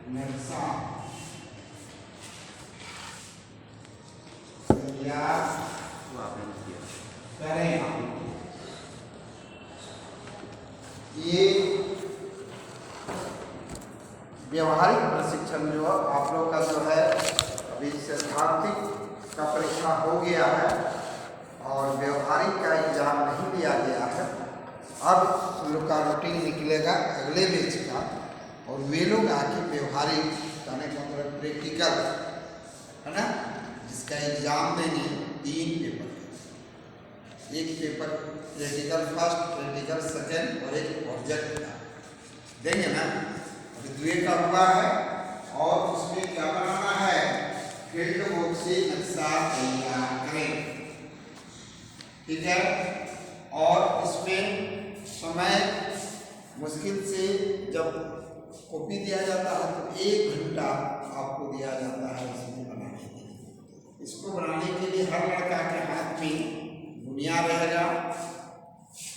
नक्शा तैयार करें। ये व्यवहारिक प्रशिक्षण जो आप लोग का जो है अभी सैद्धांतिक का परीक्षा हो गया है और व्यवहारिक का एग्जाम नहीं लिया गया है। अब उन लोग का रूटीन निकलेगा अगले बैच का और वे लोग आके व्यवहारिक कहने का मतलब प्रैक्टिकल है ना, जिसका एग्जाम देंगे 3 पेपर, एक paper practical first, practical second और एक प्रोजेक्ट का देंगे ना। अभी 2 का हुआ है और उसमें क्या बनाना है, फील्ड बुक से नक्शा तैयार करें, ठीक है। और इसमें समय मुश्किल से जब कॉपी दिया जाता है तो 1 घंटा आपको दिया जाता है इसमें बनाने के लिए। इसको बनाने के लिए हर लड़का के हाथ में बुनिया रहेगा,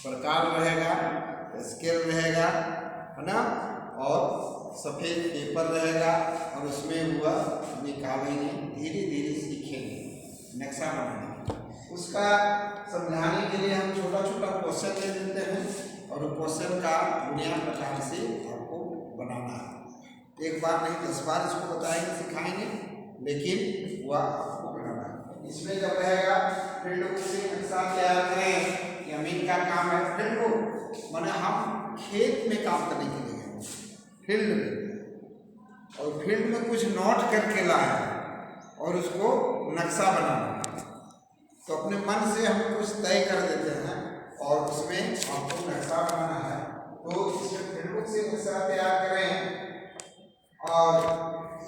प्रकार रहेगा, स्केल रहेगा, है ना, और सफ़ेद पेपर रहेगा और उसमें हुआ निकालेंगे, धीरे धीरे सीखेंगे नक्शा बनाने। उसका समझाने के लिए हम छोटा छोटा क्वेश्चन दे देते हैं और क्वेश्चन का बुनियाद प्रकार से आपको बनाना है। एक बार नहीं 10 बार इसको बताएंगे, सिखाएंगे, लेकिन वह आपको बनाना है। इसमें जब रहेगा फील्ड बुक से नक्शा तैयार करें, ये अमीन का काम है। फील्ड बुक माने हम खेत में काम करने के लिए गए, फील्ड में, और फील्ड में कुछ नोट करके लाए और उसको नक्शा बनाना। तो अपने मन से हम कुछ तय कर देते हैं और उसमें आपको नक्शा बनाना है। तो इसमें फील्ड बुक से नक्शा तैयार करें और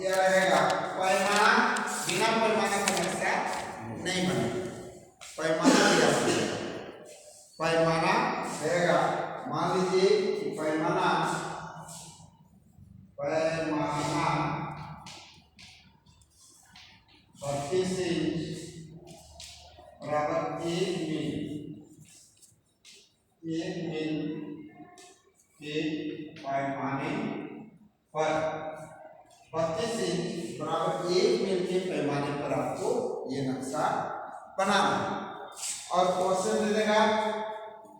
यह रहेगा पैमाना, बिना पैमाने का नक्शा नहीं बनेगा। पैमाना दिया पैमाना रहेगा, मान लीजिए कि पैमाना 32 इंच बराबर 1 मील के पैमाने पर 32 इंच बराबर 1 मील के पैमाने पर आपको ये नक्शा बनाना है। और क्वेश्चन दे देगा,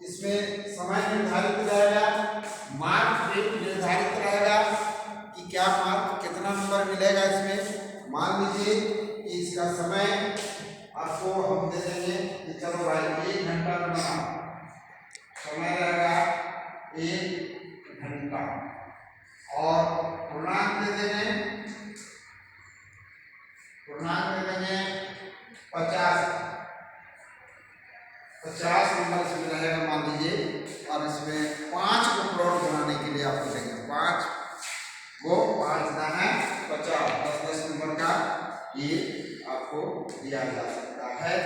इसमें समय निर्धारित रहेगा, मार्क निर्धारित रहेगा कि क्या मार्क कितना नंबर मिलेगा इसमें। मान लीजिए कि इसका समय आपको हम दे देंगे कि चलो भाई 1 घंटा बनाना, समय रहेगा 1 घंटा और पूर्णांक दे देंगे, पूर्णांक दे देंगे 50 नंबर इसमें रहेगा मान लीजिए। और इसमें 5 को प्लॉट बनाने के लिए आपको देंगे 5 वो 5 ना है 50, 10 नंबर का ये आपको दिया जा सकता है।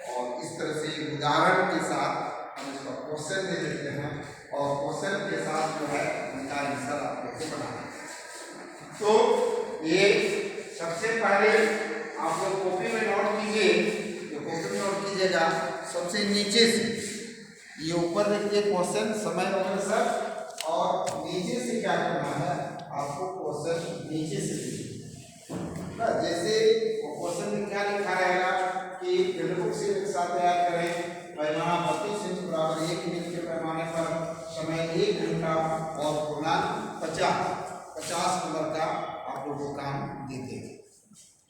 और इस तरह से उदाहरण के साथ हम इसका क्वेश्चन दे देते हैं और क्वेश्चन के साथ जो है उनका आंसर आप कैसे बनाना है। तो ये सबसे पहले आप लोग कॉपी में नोट कीजिए, तो कॉपी में नोट कीजिएगा सबसे नीचे से, ये ऊपर देखिए क्वेश्चन समय वगैरह सब, और नीचे से क्या करना है आपको, क्वेश्चन नीचे से ना, जैसे क्वेश्चन में क्या लिखा रहेगा कि फील्ड बुक से नक्शा तैयार करें, पैमाना 32 इंच बराबर 1 मील के पैमाने पर, समय 1 घंटा और पूर्णांक 50 नंबर का आप लोगों को काम देते हैं,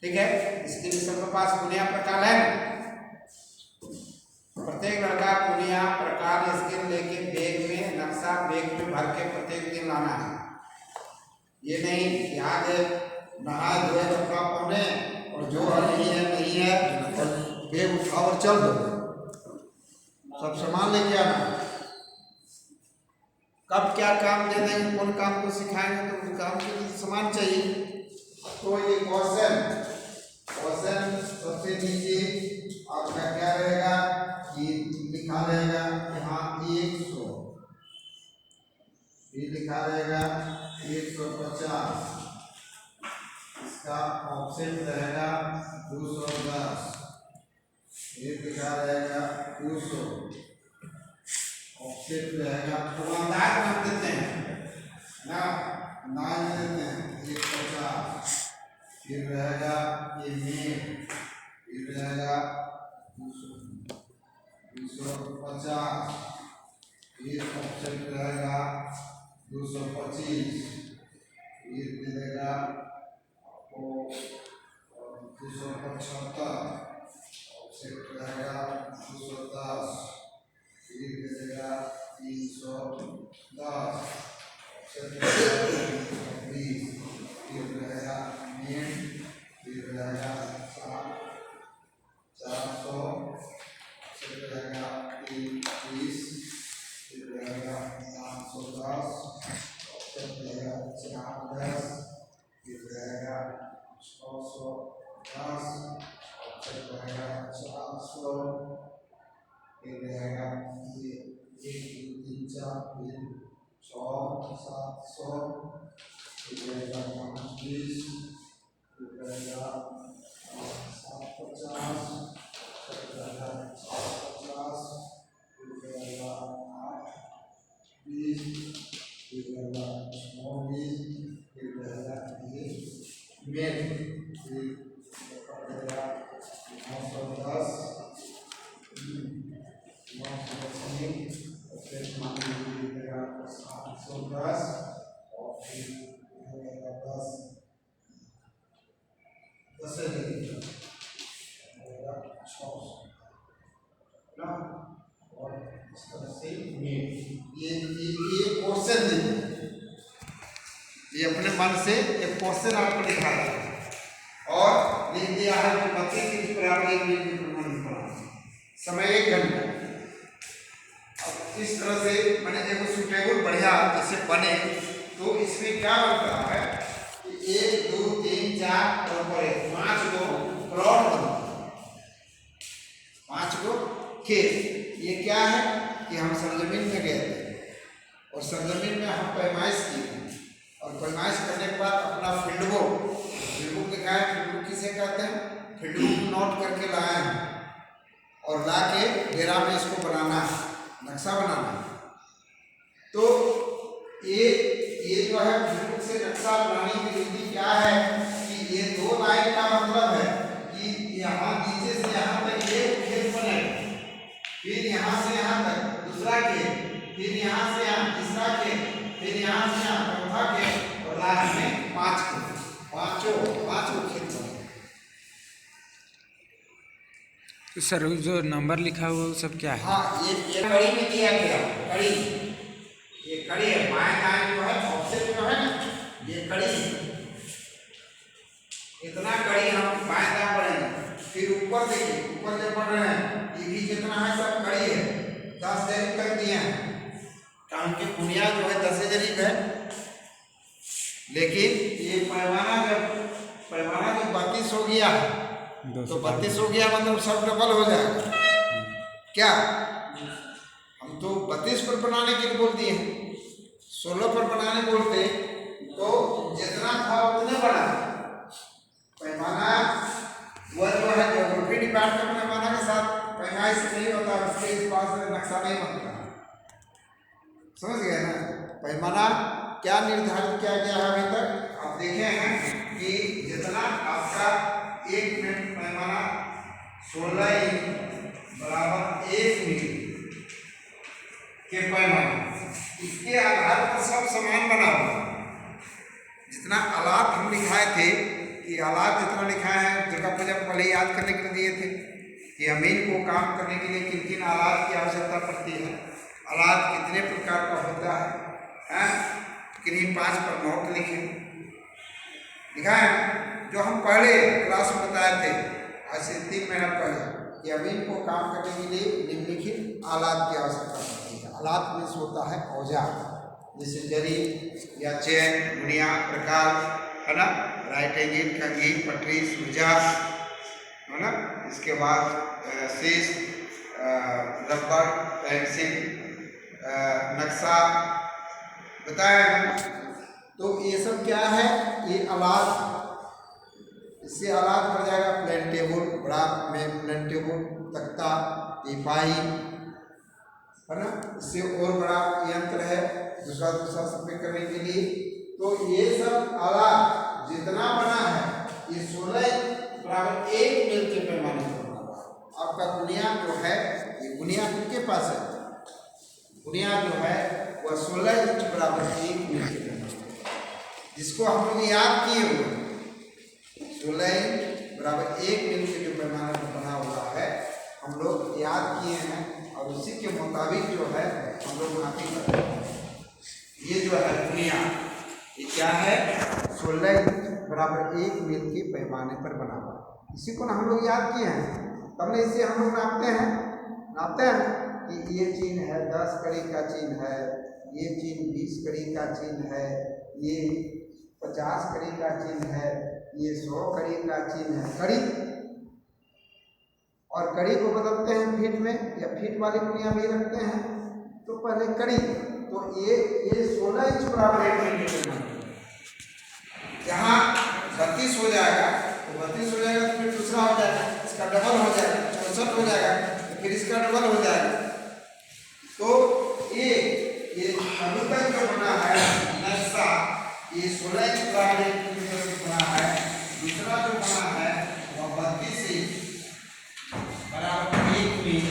ठीक है। इसके लिए सबके पास बुनिया प्रकार है, प्रत्येक लड़का बुनिया प्रकार स्केल लेके बैग में नक्शा बैग में भर के प्रत्येक दिन लाना है। ये नहीं याद है नहा धोए कपड़ा पहने और जो नहीं है और बैग उठाओ और चल दो, सब सामान लेके आना। कब क्या काम दे देंगे, कौन काम को सिखाएंगे, तो उस काम के लिए सामान चाहिए। तो ये क्वेश्चन सबसे नीचे आपका क्या रहेगा, ये लिखा रहेगा यहाँ 100, ये लिखा रहेगा 150, इसका ऑप्शन रहेगा 210, ये लिखा रहेगा 200, ऑप्शन रहेगा। पूर्वाधार कर देते हैं ना, 9 लेते हैं 150, फिर रहेगा ये मेन, फिर रहेगा 250, फिर ऑप्शन रहेगा 225, फिर मिलेगा आपको 275, ऑप्शन रहेगा 210, फिर मिलेगा 310, ऑप्शन रहेगा 320, फिर रहेगा मेन, फिर रहेगा 400, फिर रहेगा 320, फिर रहेगा 510, फिर रहेगा 410, फिर रहेगा 610, फिर रहेगा 400, फिर रहेगा ये 1 2 3 4, फिर 700, फिर रहेगा 520, फिर रहेगा 750, फिर रहेगा 50, फिर रहेगा 820, फिर रहेगा 920, फिर रहेगा ये मेन, फिर रहेगा 910, 910, फिर मान लीजिए 710, और फिर रहेगा 10 से रहेगा 600 ना, और इस तरह से ये क्वेश्चन दीजिए, ये अपने मन से एक क्वेश्चन आपको लिखा है और लिख दिया है कि 32 इंच पर आप 1 मिनट में प्रमाणित करा, समय 1 घंटा। अब इस तरह से मैंने एक सुटेबल बढ़िया जैसे बने तो इसमें क्या बनता है कि 1 2 3 4 और 5 गो प्लॉट बनता है, 5 गो खेत। ये क्या है कि हम सरजमीन में गए थे और सरजमीन में हम पैमाइश किए और पैमाइश करने के बाद अपना फील्ड बुक दिखाया। फील्ड बुक किसे कहते हैं? फील्ड बुक नोट करके लाए हैं और ला के डेरा में इसको बनाना है, नक्शा बनाना है। तो ये जो है फील्ड बुक से नक्शा बनाने की विधि क्या है कि ये 2 लाइन का मतलब है कि यहाँ नीचे से यहाँ तक एक खेत बनेगा, फिर यहाँ से यहाँ तक दूसरा खेत, फिर यहाँ से यहाँ तीसरा खेत, फिर यहाँ से यहाँ चौथा खेत और लास्ट में 5 खेत, पांचों खेत बने। तो सर जो नंबर लिखा हुआ वो सब क्या है? हाँ, ये कड़ी में दिया गया, कड़ी, ये कड़ी है, बाएं दाएं जो है ऑप्शन जो है ना, ये कड़ी है। इतना कड़ी हम बाएं दाएं बढ़ेंगे, फिर ऊपर देखिए, ऊपर जब बढ़ रहे हैं ये भी जितना है सब कड़ी है। 10 जरीब तक दिए हैं, काम की बुनियाद जो है 10 जरीब है, लेकिन ये पैमाना जब 32 हो गया तो 32 हो गया मतलब सब डबल हो जाएगा। क्या हम तो 32 पर बनाने के लिए बोल दिए, 16 पर बनाने बोलते तो जितना था उतने बड़ा पैमाना। वह जो है ज्योग्राफी डिपार्टमेंट का पैमाना के साथ पैमाइश नहीं होता, उसके इस पास नक्शा नहीं बनता। समझ गए ना? पैमाना क्या निर्धारित किया गया है अभी तक आप देखे हैं कि जितना आपका 1 मिनट पैमाना 16 इंच बराबर 1 मीटर के पैमाने, इसके आधार पर सब समान बना हुआ। जितना आलात हम लिखाए थे कि आलात जितना लिखा है दुर्गा पूजा पहले याद करने के लिए दिए थे कि अमीन को काम करने के लिए किन किन आलात की आवश्यकता पड़ती है, आलात कितने प्रकार का होता है, किन्हीं 5 पर नोट लिखे लिखा है जो हम पहले क्लास में बताए थे आज से 3 महीना पहले कि अमीन को काम करने के लिए निम्नलिखित आलात की आवश्यकता पड़ती है। आलात में से होता है औजार, जैसे जरी या चैन, बुनिया, प्रकार, है ना, राइट एंगल, कंघी, पटरी, सूजा, है ना, इसके बाद शीश, रबर, पेंसिल, नक्शा बताया है। तो ये सब क्या है? ये आलात, इससे आलात बढ़ जाएगा प्लेन टेबल, बड़ा में प्लेन टेबल, तख्ता, टीपाई, है ना, इससे और बड़ा यंत्र है दूसरा सफेद करने के लिए। तो ये सब आलात जितना बना है ये 16 बराबर 1 मील के पैमाने पर बना हुआ है। आपका गुनिया जो है, ये गुनिया किसके पास है? गुनिया जो है वह 16 इंच बराबर 1 मील के पैमाने पर, जिसको हम लोग याद किए हुए 16 इंच बराबर 1 मील के जो पैमाने पर बना हुआ है हम लोग याद किए हैं, और उसी के मुताबिक जो है हम लोग मापी करते हैं। ये जो है गुनिया, ये क्या है? 16 इंच बराबर 1 मील के पैमाने पर बना हुआ है। इसी को ना हम लोग याद किए हैं, तब ने इसे हम लोग नापते हैं कि ये चिन्ह है 10 कड़ी का चिन्ह है, ये चिन्ह 20 कड़ी का चिन्ह है, ये 50 कड़ी का चिन्ह है, ये 100 कड़ी का चिन्ह है। कड़ी और कड़ी को बदलते हैं फीट में, या फीट वाली गुनिया भी रखते हैं। तो पहले कड़ी, तो ये 16 इंच बराबर 1 मील के पैमाने पर, जहाँ 32 हो जाएगा तो 32 हो जाएगा, तो फिर दूसरा हो जाएगा, इसका डबल हो जाएगा, 64 हो जाएगा, तो फिर इसका डबल हो जाएगा। तो ये अभी तक जो बना है नक्शा, ये 16 इंच बराबर 1 मील के बना है। दूसरा जो बना है वह 32 इंच बराबर 1 मील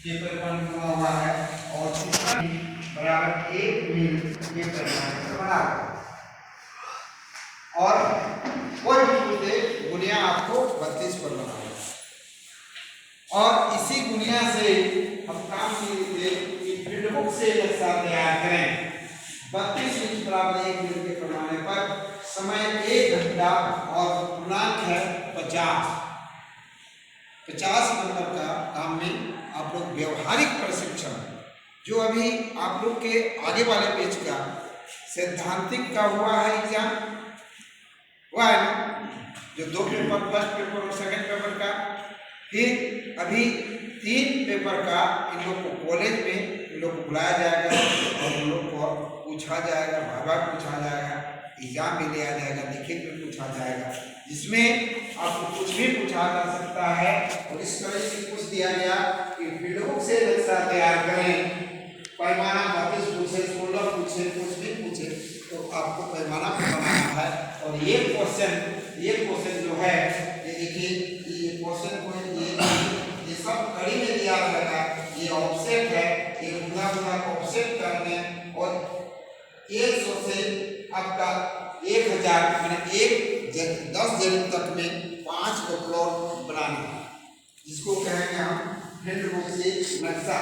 के पैमाने पर बना हुआ है, और तीसरा बराबर 1 मील के पैमाने पर बना हुआ है। और कोई भी गुनिया आपको 32 पर बना है, और इसी गुनिया से हम काम किए कि फील्ड बुक से नक्शा तैयार करें। 32 इंच बराबर 1 मील के पैमाने पर, समय 1 घंटा, और पूर्णांक है 50 नंबर का काम में आप लोग व्यवहारिक प्रशिक्षण, जो अभी आप लोग के आगे वाले पेज का सैद्धांतिक का हुआ है एग्जाम, हुआ है ना, जो 2 पेपर, फर्स्ट पेपर और सेकंड पेपर का, फिर अभी 3 पेपर का इन लोग को कॉलेज में इन लोग को बुलाया जाएगा, और इन लोग को पूछा जाएगा, भागा पूछा जाएगा, एग्जाम में लिया जाएगा, लिखित में पूछा जाएगा, जिसमें आपको कुछ भी पूछा जा सकता है। और इस तरह से पूछ दिया गया कि फील्ड बुक से नक्शा तैयार करें, पैमाना 32 पूछे, 16 पूछे, कुछ भी पूछे, तो आपको पैमाना बनाना है। और ये क्वेश्चन जो है, ये देखिए, ये क्वेश्चन को ये सब कड़ी में दिया रहेगा। ये ऑफसेट है, ये पूरा ऑफसेट करने, और 100 से आपका 1000 माने 10 जरीब तक में 5 को प्लॉट बनाना है, जिसको कहेंगे हम फील्ड बुक से नक्शा।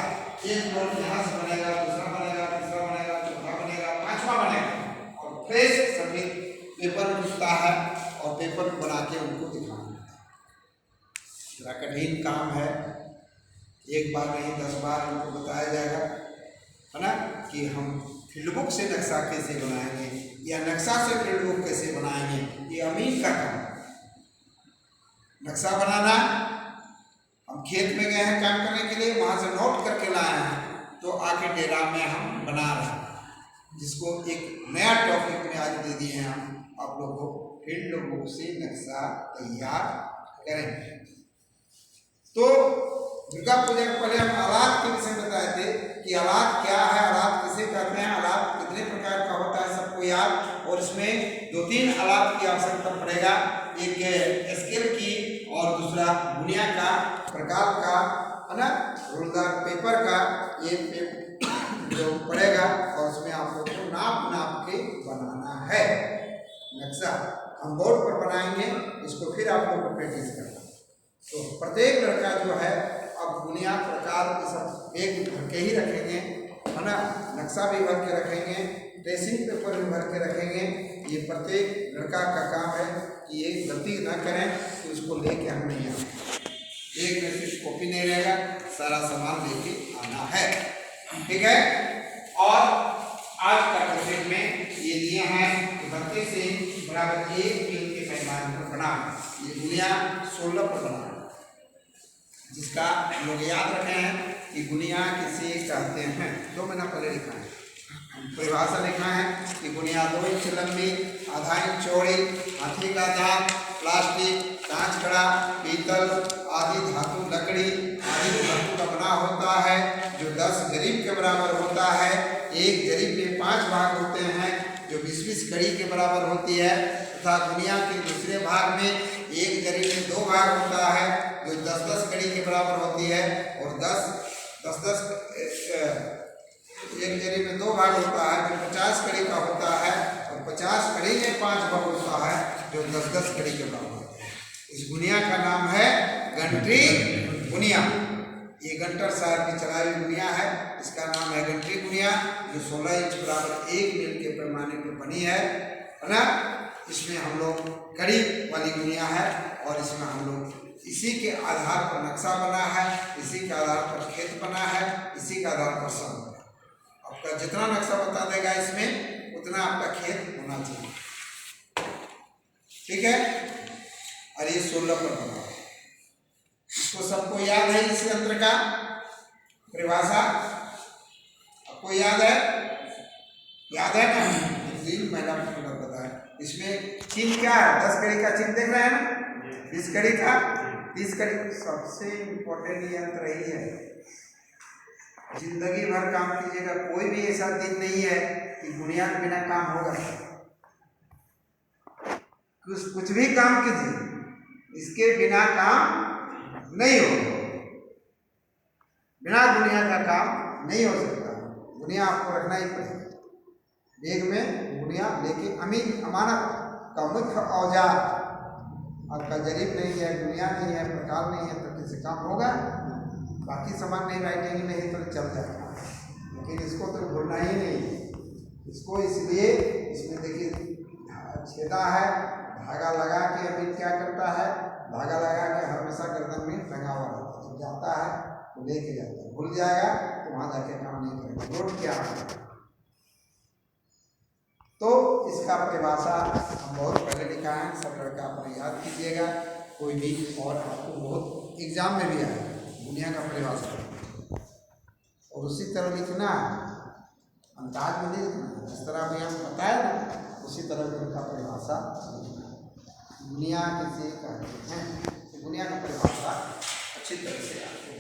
एक प्लॉट यहाँ से बनेगा, दूसरा बनेगा, तीसरा बनेगा, चौथा बनेगा, 5वां बनेगा, और फ्रेश सफेद पेपर मिलता है, और पेपर बना के उनको दिखाना है। थोड़ा कठिन काम है, एक बार नहीं 10 बार उनको बताया जाएगा, है ना, कि हम फील्ड बुक से नक्शा कैसे बनाएंगे, या नक्शा से फील्ड बुक कैसे बनाएंगे। ये अमीन का काम, नक्शा बनाना। हम खेत में गए हैं काम करने के लिए, वहाँ से नोट करके लाए हैं, तो आके डेरा में हम बना रहे हैं, जिसको एक नया टॉपिक में आज दे दिए हैं हम आप लोगों को, फील्ड बुक से नक्शा तैयार करेंगे। तो दुर्गा पूजा के पहले हम आलात के विषय में बताए थे कि आलात क्या है, आलात किसे कहते हैं, आलात कितने प्रकार का होता है, सबको याद। और इसमें 2-3 आलात की आवश्यकता पड़ेगा, एक स्केल की, और दूसरा गुनिया का, प्रकार का, है ना, रूलदार पेपर का, ये जो पड़ेगा, और उसमें आप लोग को नाप के बनाना है नक्शा। हम बोर्ड पर बनाएंगे, इसको फिर आप लोग को प्रैक्टिस करना। तो प्रत्येक लड़का जो है अब गुनिया, प्रकार ये सब एक भर के ही रखेंगे, है ना, नक्शा भी भर के रखेंगे, ट्रेसिंग पेपर भी भर के रखेंगे। ये प्रत्येक लड़का का काम है कि ये गलती ना करें, तो इसको लेके हम नहीं आए। एक में सिर्फ कॉपी नहीं रहेगा, सारा सामान लेके आना है, ठीक है। और आज का टॉपिक में ये दिए हैं 32 इंच बराबर 1 मील के पैमाने पर बना, ये गुनिया 16 पर बना, जिसका लोग याद रखे हैं कि गुनिया किसे कहते हैं। 2 महीना पहले लिखा है, परिभाषा लिखा है कि गुनिया 2 इंच लंबी, आधा इंच चौड़ी, हाथी का दांत, प्लास्टिक, कांच कड़ा, पीतल आदि धातु, लकड़ी आदि धातु का बना होता है, जो 10 जरीब के बराबर होता है। एक जरीब में 5 भाग होते हैं, जो 20-20 कड़ी के बराबर होती है, तथा दुनिया के दूसरे भाग में एक जरी में 2 भाग होता है जो 10-10 कड़ी के बराबर होती है, और 10-10 एक जरी में 2 भाग होता है जो 50 कड़ी का होता है, और 50 कड़ी में 5 भाग होता है जो 10-10 कड़ी के बराबर होता है। इस गुनिया का नाम है घंटी गुनिया। ये गंटर साहब की चलाई हुई गुनिया है, इसका नाम है घंटी गुनिया, जो 16 इंच बराबर 1 मील के पैमाने पर बनी है ना। इसमें हम लोग कड़ी वाली गुनिया है, और इसमें हम लोग इसी के आधार पर नक्शा बना है, इसी के आधार पर खेत बना है, इसी के आधार पर सब बना है। आपका जितना नक्शा बता देगा इसमें उतना आपका खेत होना चाहिए, ठीक है। और ये 16 पर बना है। इसको सबको याद है इस यंत्र का परिभाषा? आपको याद है? याद है ना? दिन मैंने आपको बताया। इसमें चिन्ह क्या है? 10 कड़ी का चिन्ह देख रहे हैं ना, 20 कड़ी का, 30 कड़ी। सबसे इम्पोर्टेंट यंत्र ही है, जिंदगी भर काम कीजिएगा, कोई भी ऐसा दिन नहीं है कि गुनिया के बिना काम होगा। कुछ भी काम कीजिए, इसके बिना काम नहीं होगा। बिना गुनिया का काम नहीं हो सकता। गुनिया आपको रखना ही पड़ेगा बैग में। गुनिया लेके अमानत का मुख्य औजार। आपका जरीब नहीं है, गुनिया नहीं है, प्रकार नहीं है, तो किसी काम होगा? बाकी सामान नहीं, राइटिंग नहीं तो चल जाएगा, लेकिन इसको तो भूलना ही नहीं। इसको इसलिए इसमें देखिए छेदा है, धागा लगा के अभी क्या करता है, धागा लगा के हमेशा गर्दन में लगा हुआ रहता है। जब जाता है तो लेके जाता है, भूल जाएगा तो वहाँ जाके काम नहीं करेगा, लोड क्या है। तो इसका परिभाषा हम बहुत पहले लिखा है, सब लड़का अपने याद कीजिएगा, कोई भी, और आपको बहुत एग्जाम में भी आएगा दुनिया का परिभाषा। और उसी तरह लिखना है, अंदाज में नहीं लिखना, जिस तरह अभी हम बताए ना उसी तरह उनका परिभाषा लिखना। दुनिया किसे कहते हैं, दुनिया का परिभाषा अच्छी तरह से आपको